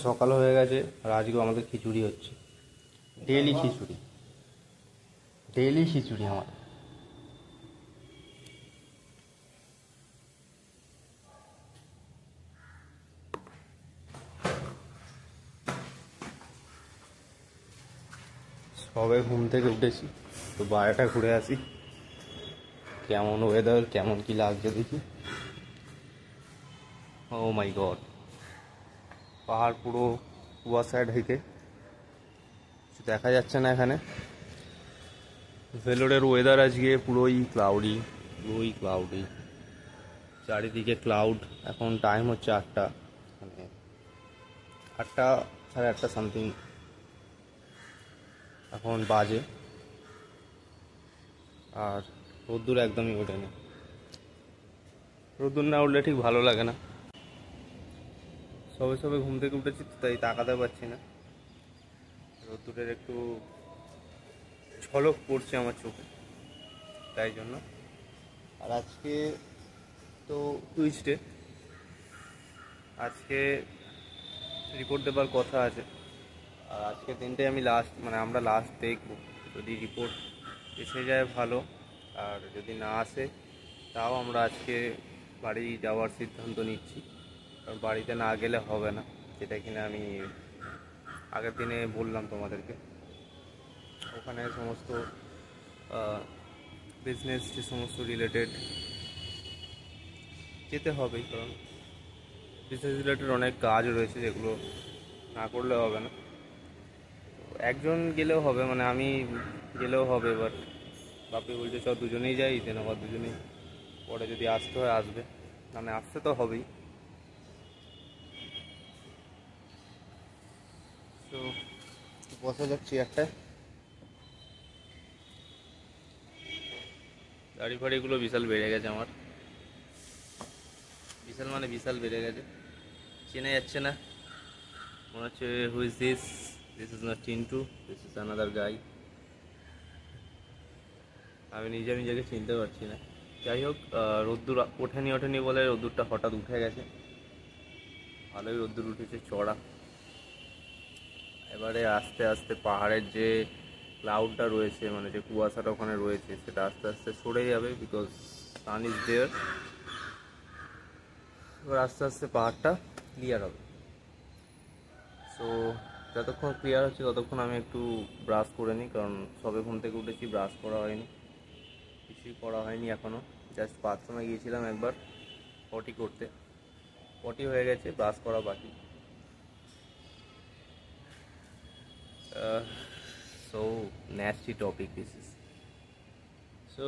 সকাল হয়ে গেছে আর আজকেও আমাদের খিচুড়ি হচ্ছে। ডেইলি খিচুড়ি, ডেইলি খিচুড়ি আমার। সবে ঘুম থেকে উঠেছি, তো বাইরেটা ঘুরে আসি, কেমন ওয়েদার, কেমন কি লাগছে দেখি। ও মাই গড, পাহাড় পুরো কুয়াশায় ঢেকে, কিছু দেখা যাচ্ছে না এখানে। ভেলোরের ওয়েদার আজকে পুরোই ক্লাউডি, পুরোই ক্লাউডি, চারিদিকে ক্লাউড। এখন টাইম হচ্ছে 8টা, মানে 8টা, সাড়ে 8টা সামথিং এখন বাজে। আর রোদ্দুর একদমই ওঠেনি। রোদ্দুর না উঠলে ঠিক ভালো লাগে না। সবে সবে ঘুম থেকে উঠেছি তো তাই তাকাতে পারছি না। রোদ্দুরের একটু ঝলক পড়ছে আমার চোখে, তাই জন্য। আর আজকে তো টুইসডে, আজকে রিপোর্ট দেবার কথা আছে। আর আজকের দিনটাই আমি লাস্ট, মানে আমরা লাস্ট দেখব। যদি রিপোর্ট এসে যায় ভালো, আর যদি না আসে তাও আমরা আজকে বাড়ি যাওয়ার সিদ্ধান্ত নিচ্ছি। কারণ বাড়িতে না গেলে হবে না, যেটা কিনা আমি আগের দিনে বললাম তোমাদেরকে। ওখানে সমস্ত বিজনেস যে সমস্ত রিলেটেড যেতে হবেই, কারণ বিজনেস রিলেটেড অনেক কাজ রয়েছে যেগুলো না করলে হবে না। একজন গেলেও হবে, মানে আমি গেলেও হবে, বাট বাপি বলছে সব দুজনেই যাই, দেন আবার দুজনেই পরে যদি আসতে হয় আসবে, মানে আসতে তো হবেই। তো বসা যাচ্ছি একটায়। গাড়ি ফাড়িগুলো বিশাল বেড়ে গেছে আমার, বিশাল মানে বিশাল বেড়ে গেছে, চেনা যাচ্ছে না। মনে হচ্ছে who is this, this is not Chintu, this is another guy. আমি নিজেকে চিনতে পারছি না। যাই হোক, রোদ্দুর ওঠেনি বলে রোদ্দুরটা হঠাৎ উঠে গেছে। ভালোই রোদ্দুর উঠেছে চড়া। এবারে আস্তে আস্তে পাহাড়ের যে ক্লাউডটা রয়েছে, মানে যে কুয়াশাটা ওখানে রয়েছে, সেটা আস্তে আস্তে সরে যাবে, বিকজ সান ইজ দেয়ার। এবার আস্তে আস্তে পাহাড়টা ক্লিয়ার হবে। সো যতক্ষণ ক্লিয়ার হচ্ছে ততক্ষণ আমি একটু ব্রাশ করে নিই, কারণ সবে ঘুম থেকে উঠেছি, ব্রাশ করা হয়নি, কিছুই করা হয়নি এখনও। জাস্ট বাথরুমে গিয়েছিলাম একবার পটি করতে, পটি হয়ে গেছে, ব্রাশ করা বাকি। So nasty topic this is. So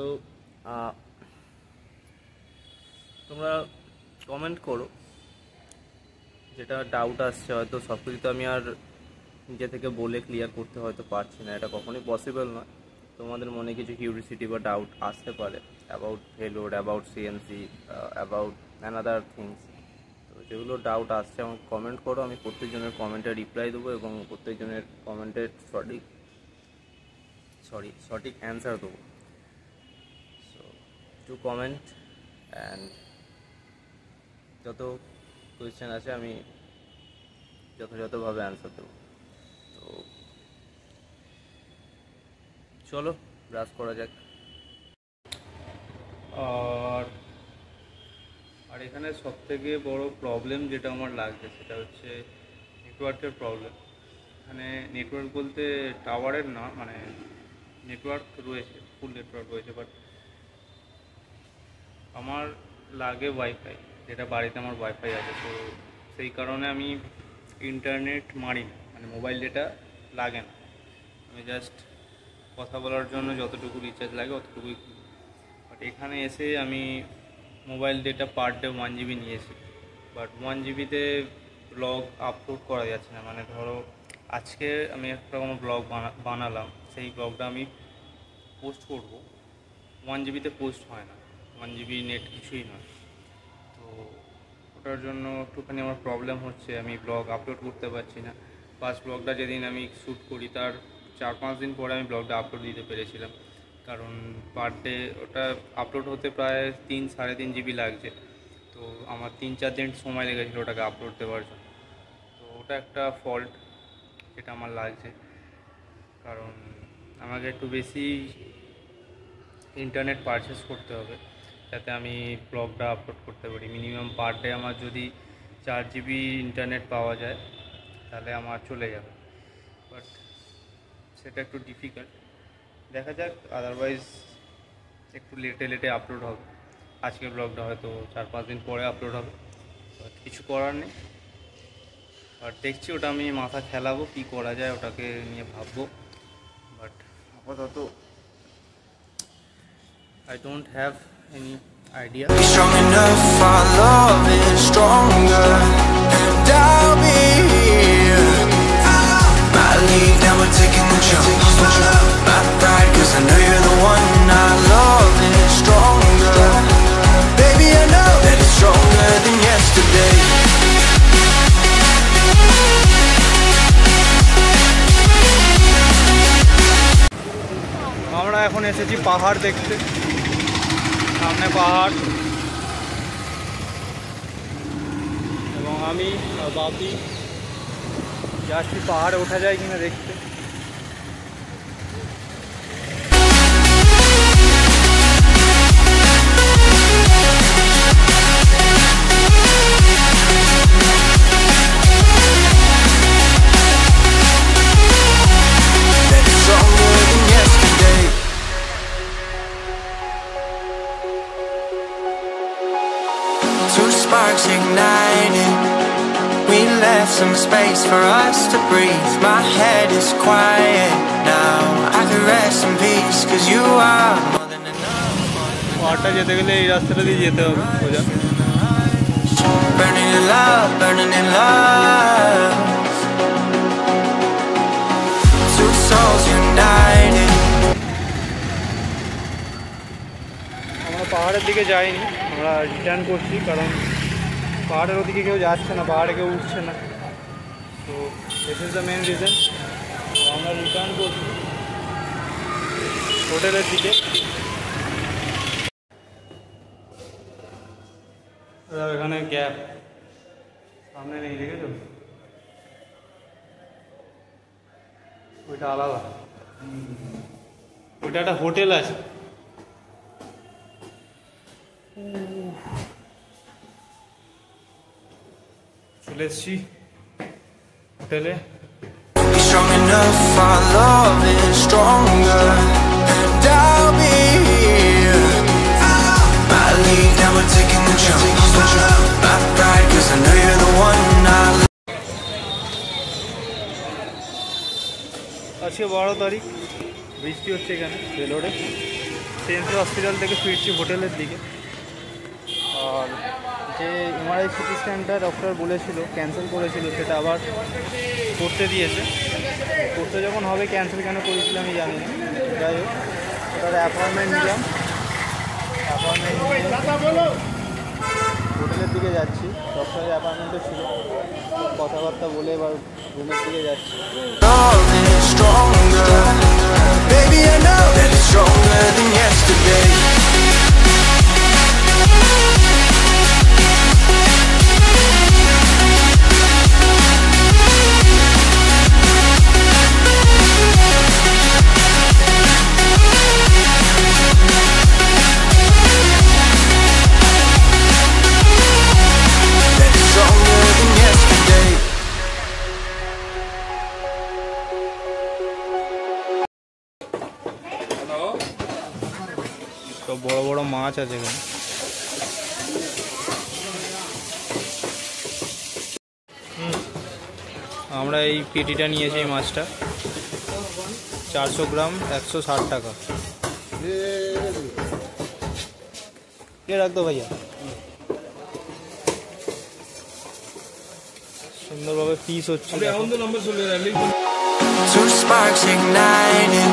তোমরা কমেন্ট করো, যেটা ডাউট আসছে। হয়তো সব কিছু তো আমি আর নিজে থেকে বলে ক্লিয়ার করতে হয়তো পারছি না, এটা কখনোই পসিবল নয়। তোমাদের মনে কিছু কিউরিসিটি বা ডাউট আসতে পারে about Vellore, about CNC, about another things. তো যেগুলো ডাউট আসছে আমাকে কমেন্ট করো, আমি প্রত্যেকজনের কমেন্টে রিপ্লাই দেবো এবং প্রত্যেকজনের কমেন্টের সঠিক অ্যান্সার দেবো। সো টু কমেন্ট, অ্যান্ড যত কোয়েশ্চেন আছে আমি যথাযথভাবে অ্যান্সার দেবো। তো চলো ব্রাশ করা যাক। আর আর এখানে সবথেকে বড় প্রবলেম যেটা আমার লাগছে সেটা হচ্ছে নেটওয়ার্কের প্রবলেম। এখানে নেটওয়ার্ক বলতে টাওয়ারের না, মানে নেটওয়ার্ক রয়েছে, ফুল নেটওয়ার্ক রয়েছে, বাট আমার লাগে ওয়াইফাই, যেটা বাড়িতে আমার ওয়াইফাই আছে। তো সেই কারণে আমি ইন্টারনেট মারি না, মানে মোবাইল ডেটা লাগে না। আমি জাস্ট কথা বলার জন্য যতটুকু রিচার্জ লাগে অতটুকুই। বাট এখানে এসে আমি mobile data per day 1 GB নিয়েছি, বাট 1 GBতে ব্লগ আপলোড করা যাচ্ছে না। মানে ধরো আজকে আমি একটা কোনো ব্লগ বানালাম, সেই ব্লগটা আমি পোস্ট করব, 1 GBতে পোস্ট হয় না, 1 GB নেট কিছুই নয়। তো ওটার জন্য একটুখানি আমার প্রবলেম হচ্ছে, আমি ব্লগ আপলোড করতে পারছি না। ফার্স্ট ব্লগটা যেদিন আমি শ্যুট করি তার 4-5 দিন পরে আমি ব্লগটা আপলোড দিতে পেরেছিলাম, কারণ পার ডে ওটা আপলোড হতে প্রায় 3-3.5 GB লাগছে। তো আমার 3-4 দিন সময় লেগেছিলো ওটাকে আপলোড দেওয়ার জন্য। তো ওটা একটা ফল্ট যেটা আমার লাগছে, কারণ আমাকে একটু বেশি ইন্টারনেট পারচেস করতে হবে যাতে আমি ব্লগটা আপলোড করতে পারি। মিনিমাম পার ডে আমার যদি 4 GB ইন্টারনেট পাওয়া যায় তাহলে আমার চলে যাবে, বাট সেটা একটু ডিফিকাল্ট। দেখা যাক, আদারওয়াইজ একটু লেটে আপলোড হবে। আজকের ব্লগটা হয়তো 4-5 দিন পরে আপলোড হবে, বাট কিছু করার নেই। আর দেখছি, ওটা আমি মাথা খেলাবো কী করা যায়, ওটাকে নিয়ে ভাববো। বাট আপাতত I don't have any idea. Strong enough, our love is stronger, and I'll be here. My league, now we're taking the jump. My pride, 'cause I know you're the one. Our love is stronger. Baby, I know that it's stronger than yesterday. আমরা এখন এসেছি পাহাড় দেখতে, সামনে পাহাড়, এবং আমি আর বাপি যাচ্ছি পাহাড়ে ওঠা যায় কিনা দেখতে। That it's stronger than yesterday. Two sparks ignited. We left some space for us to breathe. My head is quiet now. I can rest in peace, 'cause you are more than enough. পাহাড়টা যেতে গেলে এই রাস্তাটা দিয়ে যেতে হবে সোজা। Burning in love, burning in love. Two souls united. আমরা পাহাড়ের দিকে যাইনি, আমরা রিটার্ন করছি, কারণ পাহাড়ের ওদিকে কেউ যাচ্ছে না, পাহাড়ে কেউ উঠছে না। তো this is the main reason. তো আমরা রিটার্ন করছি হোটেলের দিকে। এখানে গ্যাপ সামনে নেই, দেখেছো? ওইটা আলাদা, ওইটা একটা হোটেল আছে। চলে এসছি হোটেলে। Be strong enough, our love is stronger, and I'll be here. My league, now we're taking the jump. My pride, 'cause I know you're the one. আজকে 12 তারিখ, বৃষ্টি হচ্ছে এখানে বেলোরে। সেন্সি হসপিটাল থেকে ফিরছি হোটেলের দিকে। আর যে এমআরআই সিটি স্ক্যানটা ডক্টর বলেছিল ক্যান্সেল করেছিল, সেটা আবার করতে দিয়েছে। করতে যখন হবে, ক্যান্সেল কেন করেছিল আমি জানি না। যাই হোক, ওটার অ্যাপয়েন্টমেন্ট নিলাম। অ্যাপয়েন্টমেন্ট হোটেলের দিকে যাচ্ছি। ডক্টরের অ্যাপয়েন্টমেন্টও ছিল, কথাবার্তা বলে এবার রুমের দিকে যাচ্ছি। Love is stronger. Baby, I know that it's stronger than yesterday. That it's stronger than yesterday. তো বড় বড় মাছ আছে এখানে। আমরা এই পেটিটা নিয়েছি, এই মাছটা 400 গ্রাম 160 টাকা। কে রাখতো ভাইয়া? সুন্দরভাবে পিস হচ্ছে। Two sparks ignited.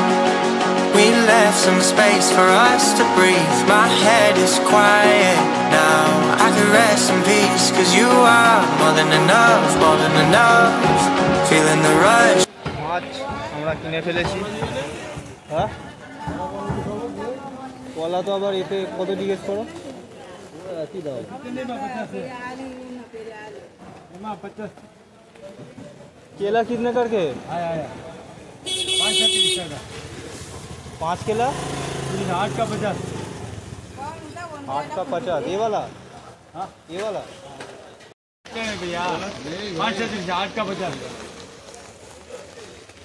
We left some space for us to breathe. My head is quiet now. I can rest in peace, 'cause you are more than enough, more than enough. Feeling the rush. মাছ আমরা কিনে ফেলেছি। হ্যাঁ, কলা তো আবার এতে কত জিজ্ঞেস করো? কি দাও? केला कितने करके? आया 530 का 5 केला 8 का 50 8 का 50 ये वाला? हाँ ये वाला भैया 530 8 का 50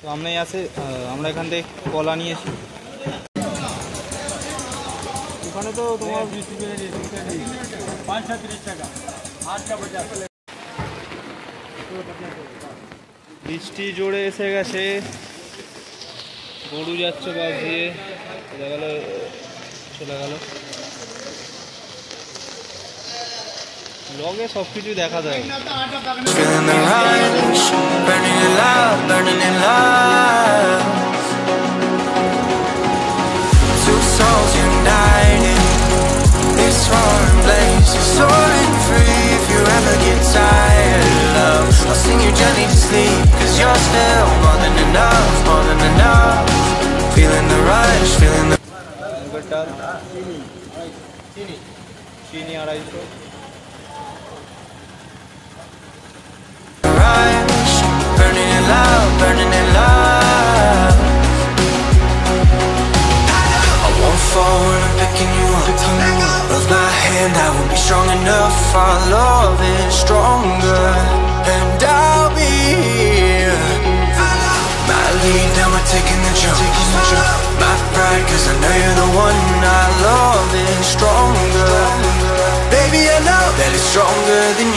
তো আমরা আমরা এখান থেকে কলা নিয়েছি ওখানে তো তোমার 530 টাকা 8 का 50 বৃষ্টি জোরে এসে গেছে গরু যাচ্ছে বাস দিয়ে চলে গেল লগে সব কিছু দেখা যায় Feeling the rush, burning in love, burning in love. Two souls united, this foreign place is soaring free. If you ever get tired of love, I'll sing you gently to sleep, 'cause you're still more than enough, more than enough. Feeling the rush, feeling the ডাল চিনি 250 rush, burning in love, burning in love. I won't fall when I'm picking you up. Of my hand, I won't be strong enough. Our love is stronger, and I'll be here. My lead, now we're taking the jump. My pride, 'cause I know you're the one. Our love is stronger. Baby, I know that it's stronger than